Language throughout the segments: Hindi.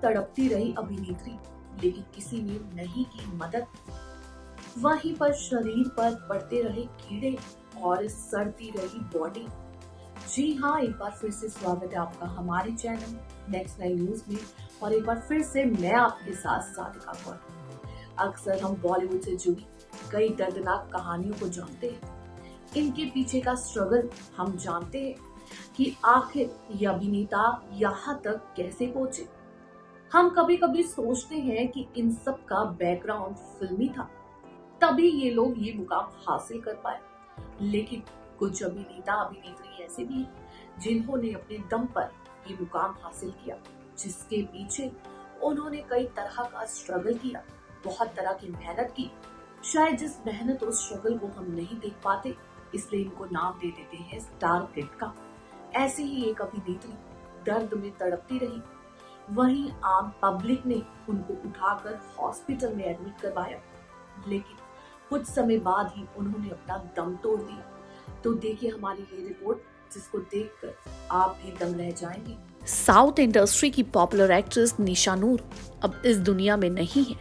तड़पती रही अभिनेत्री, लेकिन किसी ने नहीं की मदद। वहीं पर शरीर पर पड़ते रहे कीड़े और सड़ती रही बॉडी। जी हाँ, एक बार फिर से स्वागत है आपका हमारे चैनल नेक्स्ट 9 न्यूज में। और एक बार फिर से मैं आपके साथ साधिका कौर। अक्सर हम बॉलीवुड से जुड़ी कई दर्दनाक कहानियों को जानते हैं। इनके पीछे का स्ट्रगल हम जानते हैं कि आखिर ये अभिनेता यहाँ तक कैसे पहुंचे। हम कभी कभी सोचते हैं कि इन सब का बैकग्राउंड फिल्मी था, तभी ये लोग ये मुकाम हासिल कर पाए। लेकिन कुछ अभिनेता अभिनेत्री ऐसे भी हैं जिन्होंने अपने दम पर ये मुकाम हासिल किया, जिसके पीछे उन्होंने कई तरह का स्ट्रगल किया, बहुत तरह की मेहनत की। शायद जिस मेहनत और स्ट्रगल को हम नहीं देख पाते, इसलिए इनको नाम दे देते हैं स्टार किड का। ऐसे ही एक अभिनेत्री दर्द में तड़पती रही। वहीं आम पब्लिक ने उनको उठाकर हॉस्पिटल में एडमिट करवाया, लेकिन कुछ समय बाद ही उन्होंने अपना दम तोड़ दिया। तो देखिए हमारी ये रिपोर्ट, जिसको देखकर आप भी दम रह जाएंगे। साउथ इंडस्ट्री की पॉपुलर एक्ट्रेस निशा नूर अब इस दुनिया में नहीं है,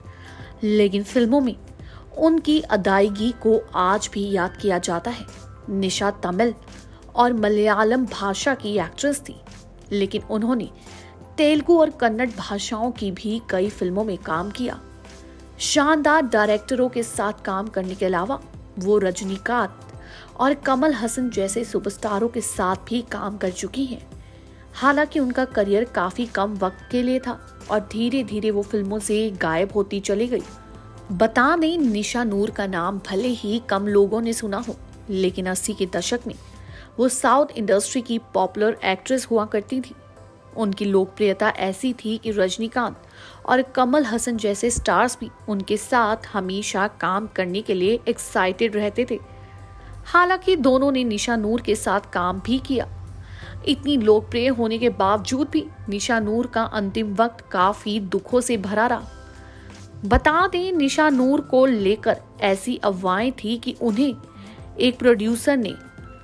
लेकिन फिल्मों में उनकी अदायगी को आज भी याद किया जाता है। निशा तमिल और मलयालम भाषा की एक्ट्रेस थी, लेकिन उन्होंने तेलुगु और कन्नड़ भाषाओं की भी कई फिल्मों में काम किया। शानदार डायरेक्टरों के साथ काम करने के अलावा वो रजनीकांत और कमल हसन जैसे सुपरस्टारों के साथ भी काम कर चुकी हैं। हालांकि उनका करियर काफी कम वक्त के लिए था और धीरे धीरे वो फिल्मों से गायब होती चली गई। बता दें, निशा नूर का नाम भले ही कम लोगों ने सुना हो, लेकिन 80 के दशक में वो साउथ इंडस्ट्री की पॉपुलर एक्ट्रेस हुआ करती थी। उनकी लोकप्रियता ऐसी थी कि रजनीकांत और कमल हसन जैसे स्टार्स भी उनके साथ हमेशा काम करने के लिए एक्साइटेड रहते थे। हालांकि दोनों ने निशा नूर के साथ काम भी किया। इतनी लोकप्रिय होने के बावजूद भी निशा नूर का अंतिम वक्त काफी दुखों से भरा रहा। बता दें, निशा नूर को लेकर ऐसी अफवाहें थी कि उन्हें एक प्रोड्यूसर ने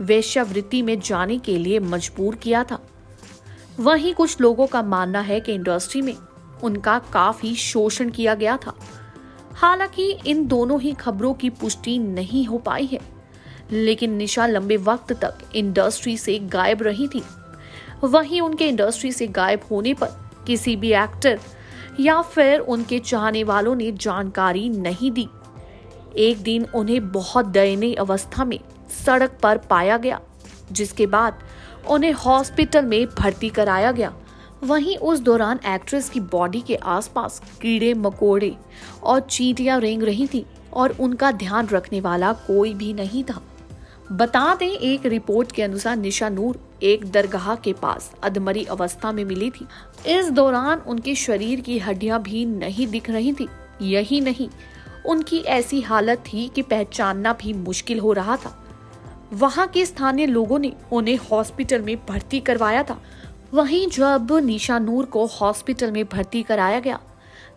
वेश्यावृत्ति में जाने के लिए मजबूर किया था। वहीं कुछ लोगों का मानना है कि इंडस्ट्री में उनका काफी शोषण किया गया था। हालांकि इन दोनों ही खबरों की पुष्टि नहीं हो पाई है, लेकिन निशा लंबे वक्त तक इंडस्ट्री से गायब रही थी। वहीं उनके इंडस्ट्री से गायब होने पर किसी भी एक्टर या फिर उनके चाहने वालों ने जानकारी नहीं दी। एक दिन उन्हें बहुत दयनीय अवस्था में सड़क पर पाया गया, जिसके बाद उन्हें हॉस्पिटल में भर्ती कराया गया। वहीं उस दौरान एक्ट्रेस की बॉडी के आसपास कीड़े मकोड़े और चींटियां रेंग रही थी और उनका ध्यान रखने वाला कोई भी नहीं था। बता दें, एक रिपोर्ट के अनुसार निशा नूर एक दरगाह के पास अधमरी अवस्था में मिली थी। इस दौरान उनके शरीर की हड्डियां भी नहीं दिख रही थी। यही नहीं, उनकी ऐसी हालत थी कि पहचानना भी मुश्किल हो रहा था। वहां के स्थानीय लोगों ने उन्हें हॉस्पिटल में भर्ती करवाया था। वहीं जब निशा नूर को हॉस्पिटल में भर्ती कराया गया,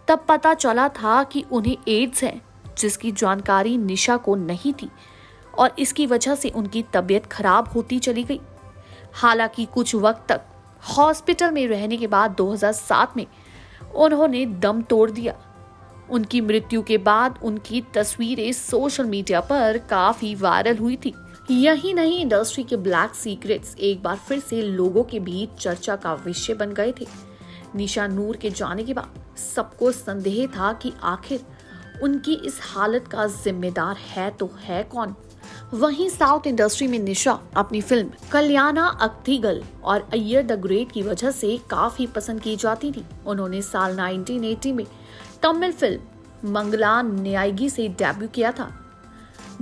तब पता चला था कि उन्हें एड्स है, जिसकी जानकारी निशा को नहीं थी और इसकी वजह से उनकी तबीयत खराब होती चली गई। हालांकि कुछ वक्त तक हॉस्पिटल में रहने के बाद 2007 में उन्होंने दम तोड़ दिया। उनकी मृत्यु के बाद उनकी तस्वीरें सोशल मीडिया पर काफी वायरल हुई थी। यही नहीं, इंडस्ट्री के ब्लैक सीक्रेट्स एक बार फिर से लोगों के बीच चर्चा का विषय बन गए थे। निशा नूर के जाने के बाद सबको संदेह था कि आखिर उनकी इस हालत का जिम्मेदार है तो है कौन। वहीं साउथ इंडस्ट्री में निशा अपनी फिल्म कल्याणा अक्तिगल और अय्यर द ग्रेट की वजह से काफी पसंद की जाती थी। उन्होंने साल 1980 में तमिल फिल्म मंगला न्यायगी से डेब्यू किया था।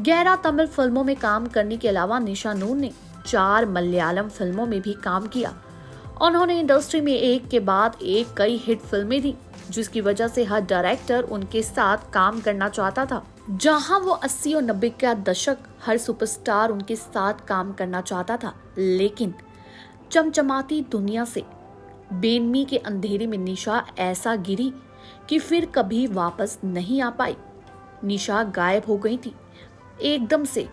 11 तमिल फिल्मों में काम करने के अलावा निशा नूर ने 4 मलयालम फिल्मों में भी काम किया। उन्होंने इंडस्ट्री में एक के बाद एक कई हिट फिल्में दी, जिसकी वजह से हर डायरेक्टर उनके साथ काम करना चाहता था। जहां वो 80 और 90 का दशक हर सुपरस्टार उनके साथ काम करना चाहता था, लेकिन चमचमाती दुनिया से बेनमी के अंधेरे में निशा ऐसा गिरी कि फिर कभी वापस नहीं आ पाई। निशा गायब हो गई थी एकदम से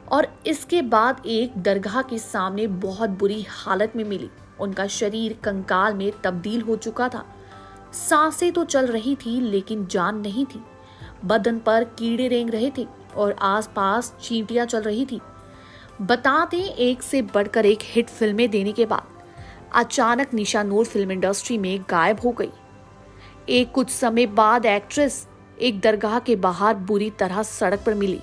और इसके बाद एक दरगाह के सामने बहुत बुरी हालत में मिली। उनका शरीर कंकाल में तब्दील हो चुका था। सांसें तो चल रही थी लेकिन जान नहीं थी। बदन पर कीड़े रेंग रहे थे और आसपास चींटियां चल रही थी। बता दें, एक से बढ़कर एक हिट फिल्में देने के बाद अचानक निशा नूर फिल्म इंडस्ट्री में गायब हो गई। एक कुछ समय बाद एक्ट्रेस एक दरगाह के बाहर बुरी तरह सड़क पर मिली।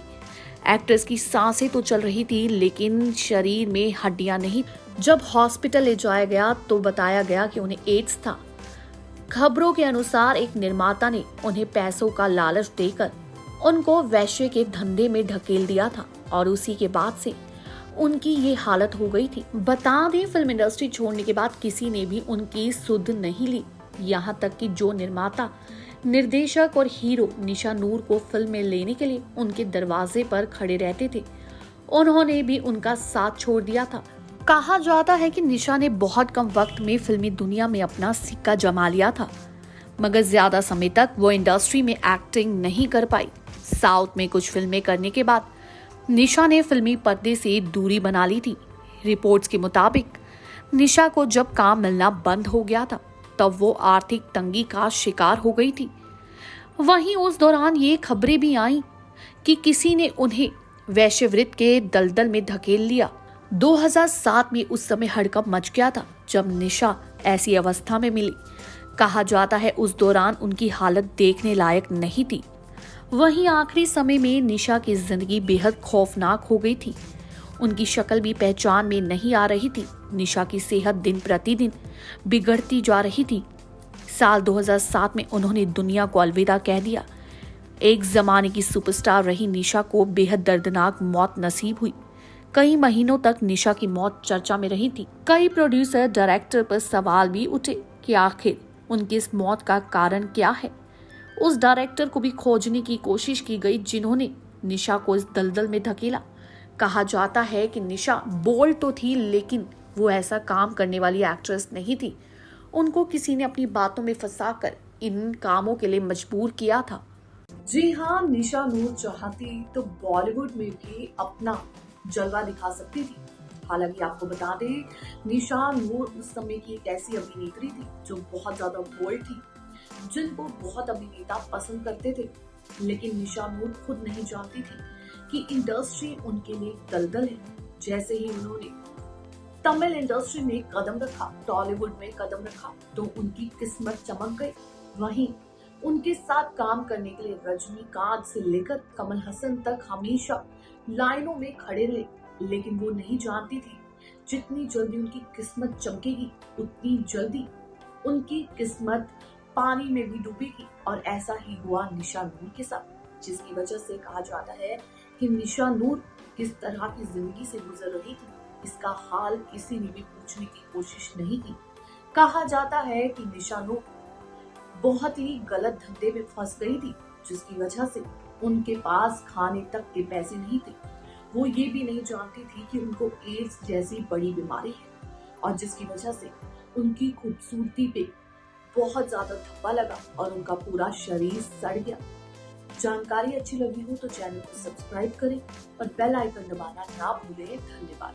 एक्ट्रेस की सांसें तो चल रही थी लेकिन शरीर में हड्डियां नहीं। जब हॉस्पिटल ले जाया गया तो बताया गया कि उन्हें एड्स था। खबरों के अनुसार एक निर्माता ने उन्हें पैसों का लालच देकर उनको वैश्य के धंधे में ढकेल दिया था और उसी के बाद से उनकी ये हालत हो गई थी। बता दें, फिल्म इंडस्ट्री छोड़ने के बाद किसी ने भी उनकी सुध नहीं ली। यहाँ तक कि जो निर्माता, निर्देशक और हीरो निशा नूर को फिल्म में लेने के लिए उनके दरवाजे पर खड़े रहते थे, उन्होंने भी उनका साथ छोड़ दिया था। कहा जाता है कि निशा ने बहुत कम वक्त में फिल्मी दुनिया में अपना सिक्का जमा लिया था, मगर ज्यादा समय तक वो इंडस्ट्री में एक्टिंग नहीं कर पाई। साउथ में कुछ फिल्में करने के बाद निशा ने फिल्मी पर्दे से दूरी बना ली थी। रिपोर्ट्स के मुताबिक निशा को जब काम मिलना बंद हो गया था तब वो आर्थिक तंगी का शिकार हो गई थी। वहीं उस दौरान ये खबरें भी आईं कि किसी ने उन्हें वैश्यवृत्ति के दलदल में धकेल लिया। 2007 में उस समय हड़कंप मच गया था जब निशा ऐसी अवस्था में मिली। कहा जाता है उस दौरान उनकी हालत देखने लायक नहीं थी। वहीं आखिरी समय में निशा की जिंदगी बेहद खौफनाक हो गई थी। उनकी शक्ल भी पहचान में नहीं आ रही थी। निशा की सेहत दिन प्रतिदिन बिगड़ती जा रही थी। साल 2007 में उन्होंने दुनिया को अलविदा कह दिया। एक जमाने की सुपरस्टार रही निशा को बेहद दर्दनाक मौत नसीब हुई। कई महीनों तक निशा की मौत चर्चा में रही थी। कई प्रोड्यूसर, डायरेक्टर पर सवाल भी उठे कि आखिर उनकी इस मौत का कारण क्या है। उस डायरेक्टर को भी खोजने की कोशिश की गई जिन्होंने निशा को इस दलदल में धकेला। कहा जाता है कि निशा बोल्ड तो थी लेकिन वो ऐसा काम करने वाली एक्ट्रेस नहीं थी। उनको किसी ने अपनी बातों में फंसाकर इन कामों के लिए मजबूर किया था। जी हाँ, निशा नूर चाहती तो बॉलीवुड में भी अपना जलवा दिखा सकती थी। हालांकि आपको बता दें, निशा नूर उस समय की एक ऐसी अभिनेत्री थी जो बहुत ज्यादा बोल्ड थी, जिनको बहुत अभिनेता पसंद करते थे। लेकिन निशा नूर खुद नहीं जानती थी कि इंडस्ट्री उनके लिए दलदल है। जैसे ही उन्होंने तमिल इंडस्ट्री में कदम रखा, टॉलीवुड में कदम रखा, तो उनकी किस्मत चमक गई। वहीं उनके साथ काम करने के लिए रजनीकांत से लेकर कमल हसन तक हमेशा लाइनों में खड़े रहे। लेकिन वो नहीं जानती थी जितनी जल्दी उनकी किस्मत चमकेगी उतनी जल्दी उनकी किस्मत पानी में भी डूबेगी। और ऐसा ही हुआ निशा नूर के साथ, जिसकी वजह से कहा जाता है कि निशा नूर किस तरह की जिंदगी से गुजर रही थी, इसका हाल किसी ने भी पूछने की कोशिश नहीं की। कहा जाता है कि निशा नूर बहुत ही गलत धंधे में फंस गई थी, जिसकी वजह से उनके पास खाने तक के पैसे नहीं थे। वो ये भी नहीं जानती थी कि उनको एड्स जैसी बड़ी बीमारी है और जिसकी वजह से उनकी खूबसूरती पे बहुत ज्यादा धब्बा लगा और उनका पूरा शरीर सड़ गया। जानकारी अच्छी लगी हो तो चैनल को सब्सक्राइब करें और बेल आइकन दबाना ना भूलें। धन्यवाद।